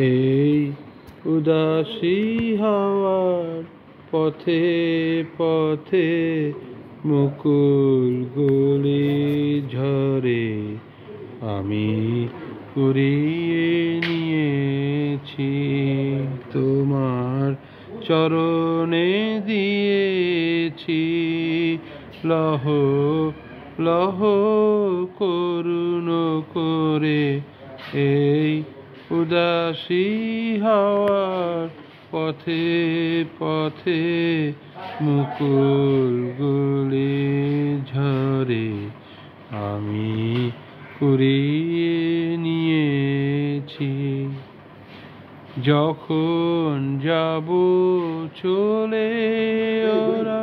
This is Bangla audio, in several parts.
এই উদাসী হাওয়ার পথে পথে মুকুলগুলি ঝরে আমি কুড়িয়ে নিয়েছি তোমার চরণে দিয়েছি লহ লহ করুণ করে এই উদাসী হাওয়ার পথে পথে মুকুলগুলি ঝরে আমি কুড়িয়ে নিয়েছি যখন যাব চলে ওরা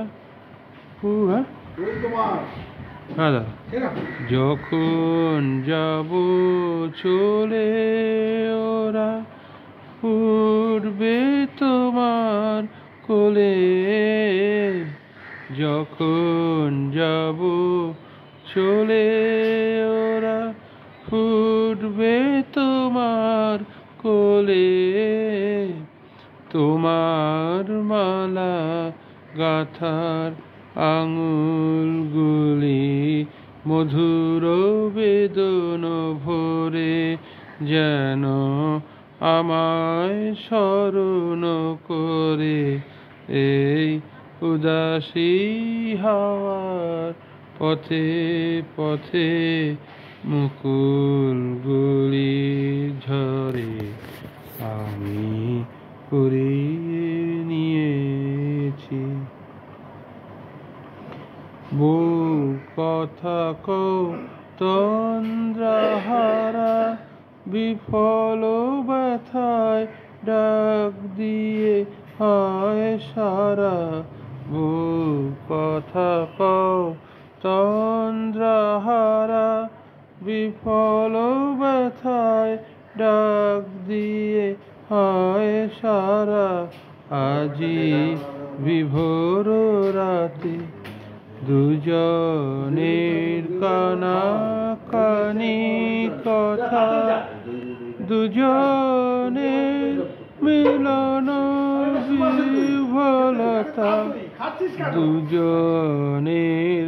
যখন যাব চলে ওরা উঠবে তোমার কোলে যখন যাব চলে ওরা ফুটবে তোমার কোলে তোমার মালা গাথার আঙুলগুলি মধুর বেদন ভরে যেন আমায় স্মরণ করে এই উদাসী হাওয়ার পথে পথে মুকুলগুলি ঝরে আমি কুড়িয়ে নিয়েছি বউ কথা কও তন্দ্রাহারা বিফল ব্যথায় ডাক দিয়ে হয় সারা বউ কথা কও তন্দ্রাহারা বিফল ব্যথায় ডাক দিয়ে হয় সারা আজি বিভোর রাতে দুজনের কানাকানি কথা দুজনের মিলন বিহ্বলতা দুজনের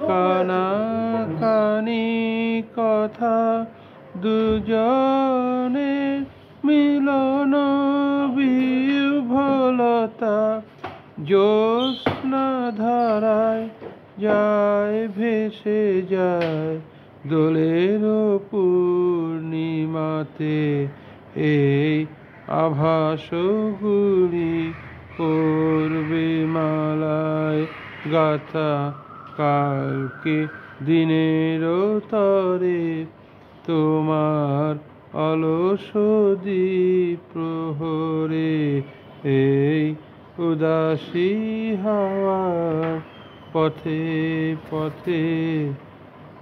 কানাকানি কথা দুজনের মিলন বিহ্বলতা জ্যোৎস্না ধারায় যায় ভেসে যায় দোলের পূর্ণিমাতে এই আভাসগুলি করবে মালায় গাথা কালকে দিনের তরে তোমার অলস দ্বীপ প্রহরে এই উদাসী হাওয়ার পথে পথে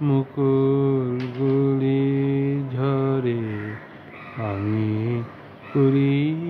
মুকুলগুলি ঝরে আমি কুড়িয়ে